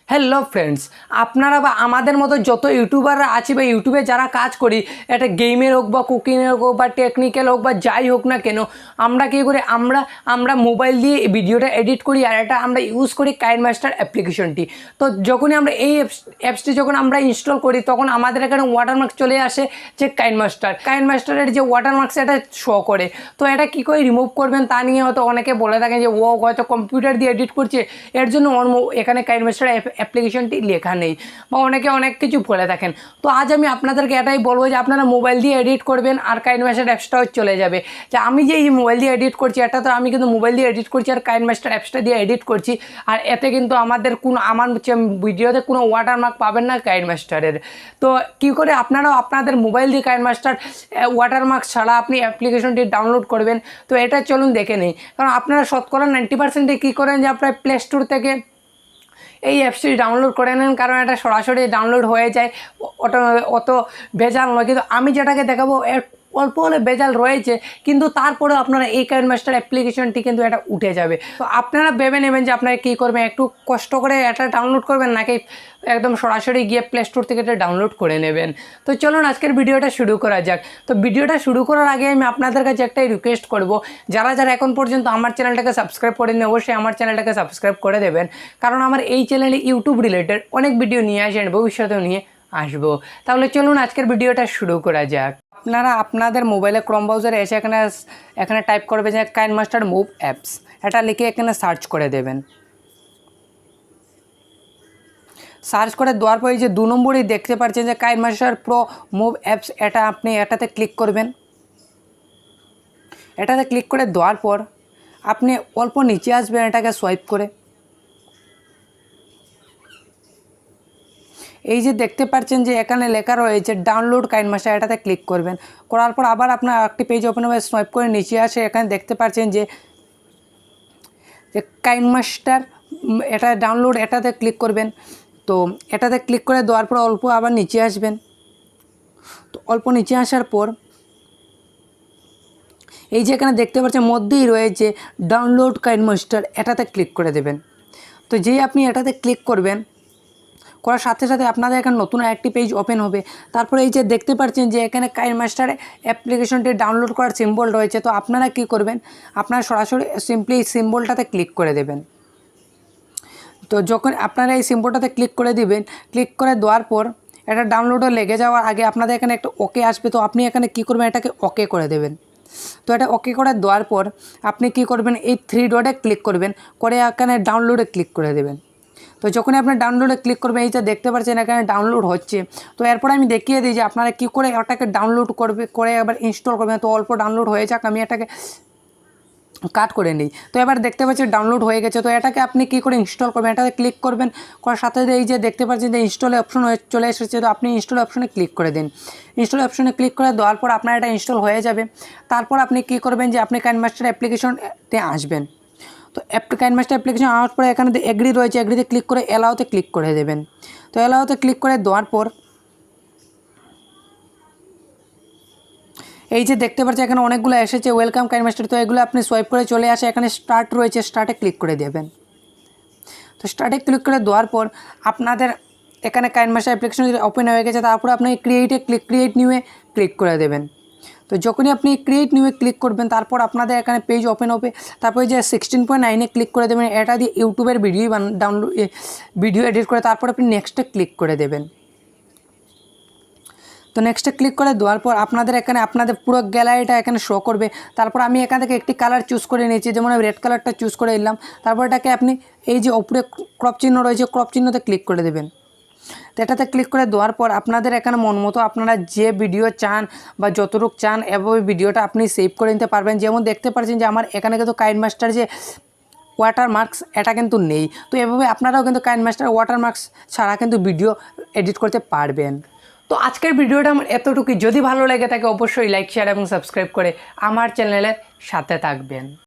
Hello friends, আপনারা বা আমাদের মতো যত ইউটিউবাররা আছে বা ইউটিউবে যারা কাজ করি, এটা গেমের হোক বা কুকিংয়ের হোক বা টেকনিক্যাল হোক বা যাই হোক না কেন, আমরা কী করি, আমরা মোবাইল দিয়ে ভিডিওটা এডিট করি আর এটা আমরা ইউজ করি কাইনমাস্টার অ্যাপ্লিকেশনটি। তো যখনই আমরা এই অ্যাপসটি যখন আমরা ইনস্টল করি তখন আমাদের এখানে ওয়াটারমার্ক চলে আসে যে কাইনমাস্টারের যে ওয়াটারমার্কস এটা শো করে। তো এটা কী করে রিমুভ করবেন তা নিয়ে হয়তো অনেকে বলে থাকেন যে ও হয়তো কম্পিউটার দিয়ে এডিট করছে, এর জন্য এখানে কাইনমাস্টার অ্যাপ্লিকেশনটি লেখা নেই বা অনেকে অনেক কিছু বলে থাকেন। তো আজ আমি আপনাদেরকে এটাই বলবো যে আপনারা মোবাইল দিয়ে এডিট করবেন আর কাইনমাস্টার অ্যাপসটাও চলে যাবে। যে আমি যে এই মোবাইল দিয়ে এডিট করছি, এটা তো আমি কিন্তু মোবাইল দিয়ে এডিট করছি আর কাইনমাস্টার অ্যাপসটা দিয়ে এডিট করছি, আর এতে কিন্তু আমার ভিডিওতে কোনো ওয়াটারমার্ক পাবেন না কাইনমাস্টারের। তো কী করে আপনারাও আপনাদের মোবাইল দিয়ে কাইনমাস্টার ওয়াটারমার্ক ছাড়া আপনি অ্যাপ্লিকেশনটি ডাউনলোড করবেন, তো এটা চলুন দেখে নিই। কারণ আপনারা শতকরা 90% কী করেন যে আপনার প্লে স্টোর থেকে এই অ্যাপসটি ডাউনলোড করে নেন, কারণ এটা সরাসরি ডাউনলোড হয়ে যায়, অত ভেজাল নয়। কিন্তু আমি যেটাকে দেখাবো অল্প হলে ভেজাল রয়েছে, কিন্তু তারপরেও আপনারা এই কাইনমাস্টার অ্যাপ্লিকেশনটি কিন্তু এটা উঠে যাবে। তো আপনারা ভেবে নেবেন যে আপনারা কী করবেন, একটু কষ্ট করে এটা ডাউনলোড করবেন নাকি একদম সরাসরি গিয়ে প্লে স্টোর থেকে এটা ডাউনলোড করে নেবেন। তো চলুন আজকের ভিডিওটা শুরু করা যাক। তো ভিডিওটা শুরু করার আগে আমি আপনাদের কাছে একটাই রিকোয়েস্ট করব, যারা এখন পর্যন্ত আমার চ্যানেলটাকে সাবস্ক্রাইব করেন অবশ্যই আমার চ্যানেলটাকে সাবস্ক্রাইব করে দেবেন, কারণ আমার এই চ্যানেলে ইউটিউব রিলেটেড অনেক ভিডিও নিয়ে আসেন, ভবিষ্যতেও নিয়ে আসবো। তাহলে চলুন আজকের ভিডিওটা শুরু করা যাক। আপনারা আপনাদের মোবাইলে ক্রোম ব্রাউজারে এসে এখানে টাইপ করবেন যে কাইনমাস্টার মুভ অ্যাপস, এটা লিখে এখানে সার্চ করে দেবেন। সার্চ করে দেওয়ার পরে যে 2 নম্বরই দেখতে পাচ্ছেন যে কাইনমাস্টার প্রো মুভ অ্যাপস, এটা আপনি এটাতে ক্লিক করবেন। এটাতে ক্লিক করে দেওয়ার পর আপনি অল্প নিচে আসবেন এটাকে সোয়াইপ করে। এই যে দেখতে পাচ্ছেন যে এখানে লেখা রয়েছে ডাউনলোড কাইনমাস্টার, এটাতে ক্লিক করবেন। করার পর আবার আপনার একটি পেজ ওপেন হবে, সোয়াইপ করে নিচে আসে এখানে দেখতে পাচ্ছেন যে কাইনমাস্টার এটা ডাউনলোড, এটাতে ক্লিক করবেন। তো এটাতে ক্লিক করে দেওয়ার পর অল্প আবার নিচে আসবেন। তো অল্প নিচে আসার পর এই যে এখানে দেখতে পাচ্ছেন মধ্যেই রয়েছে ডাউনলোড কাইনমাস্টার, এটাতে ক্লিক করে দেবেন। তো যেই আপনি এটাতে ক্লিক করবেন, করার সাথে সাথে আপনাদের এখানে নতুন একটি পেজ ওপেন হবে। তারপরে এই যে দেখতে পাচ্ছেন যে এখানে কাইনমাস্টার অ্যাপ্লিকেশনটি ডাউনলোড করার সিম্বল রয়েছে। তো আপনারা কি করবেন, আপনারা সরাসরি সিম্পলি এই সিম্বলটাতে ক্লিক করে দেবেন। তো যখন আপনারা এই সিম্বলটাতে ক্লিক করে দিবেন, ক্লিক করে দেওয়ার পর এটা ডাউনলোডে লেগে যাওয়ার আগে আপনাদের এখানে একটা ওকে আসবে। তো আপনি এখানে কি করবেন, এটাকে ওকে করে দেবেন। তো এটা ওকে করে দেওয়ার পর আপনি কি করবেন, এই 3 ডটে ক্লিক করবেন, করে এখানে ডাউনলোডে ক্লিক করে দেবেন। তো যখনই আপনি ডাউনলোডে ক্লিক করবেন, এই যে দেখতে পাচ্ছেন এখানে ডাউনলোড হচ্ছে। তো এরপর আমি দেখিয়ে দিই যে আপনারা কী করে এটাকে ডাউনলোড করে আবার ইনস্টল করবেন। তো অল্প ডাউনলোড হয়ে যাক, আমি এটাকে কাট করে নিই। তো এবার দেখতে পাচ্ছি ডাউনলোড হয়ে গেছে। তো এটাকে আপনি কী করে ইনস্টল করবেন, এটাতে ক্লিক করবেন, করার সাথে এই যে দেখতে পাচ্ছেন যে ইনস্টলের অপশন চলে এসেছে। তো আপনি ইনস্টল অপশনে ক্লিক করে দিন। ইনস্টল অপশনে ক্লিক করে দেওয়ার পর আপনার এটা ইনস্টল হয়ে যাবে। তারপর আপনি কী করবেন যে আপনি কাইনমাস্টার অ্যাপ্লিকেশনতে আসবেন। তো কাইনমাস্টার অ্যাপ্লিকেশন আসার পরে এখানে এগ্রি রয়েছে, এগ্রিতে ক্লিক করে অ্যালাউতে ক্লিক করে দেবেন। তো অ্যালাউতে ক্লিক করে দেওয়ার পর এই যে দেখতে পাচ্ছেন এখানে অনেকগুলো এসেছে ওয়েলকাম কাইনমাস্টার। তো এগুলো আপনি সোয়াইপ করে চলে আসে, এখানে স্টার্ট রয়েছে, স্টার্টে ক্লিক করে দেবেন। তো স্টার্টে ক্লিক করে দেওয়ার পর আপনাদের এখানে কাইনমাস্টার অ্যাপ্লিকেশন ওপেন হয়ে গেছে। তারপর আপনি ক্রিয়েট নিউয়ে ক্লিক করে দেবেন। তো যখনই আপনি ক্রিয়েট নিউয়ে ক্লিক করবেন, তারপর আপনাদের এখানে পেজ ওপেন হবে। তারপরে যে 16.9-এ ক্লিক করে দেবেন, এটা দিয়ে ইউটিউবের ভিডিও এডিট করে তারপর আপনি নেক্সটে ক্লিক করে দেবেন। তো নেক্সটে ক্লিক করে দেওয়ার পর আপনাদের এখানে আপনাদের পুরো গ্যালারিটা এখানে শো করবে। তারপর আমি এখান থেকে একটি কালার চুজ করে নিয়েছি, যেমন আমি রেড কালারটা চুজ করে নিলাম। তারপর এটাকে আপনি এই যে উপরে ক্রপ চিহ্ন রয়েছে, ক্রপ চিহ্নতে ক্লিক করে দেবেন। তো এটাতে ক্লিক করে দেওয়ার পর আপনাদের এখানে মন মতো আপনারা যে ভিডিও চান বা যতটুকু চান এভাবে ভিডিওটা আপনি সেভ করে নিতে পারবেন। যেমন দেখতে পাচ্ছেন যে আমার এখানে কিন্তু কাইনমাস্টার যে ওয়াটারমার্কস এটা কিন্তু নেই। তো এভাবে আপনারাও কিন্তু কাইনমাস্টার ওয়াটারমার্কস ছাড়া কিন্তু ভিডিও এডিট করতে পারবেন। তো আজকের ভিডিওটা আমার এতটুকুই। যদি ভালো লেগে থাকে অবশ্যই লাইক, শেয়ার এবং সাবস্ক্রাইব করে আমার চ্যানেলের সাথে থাকবেন।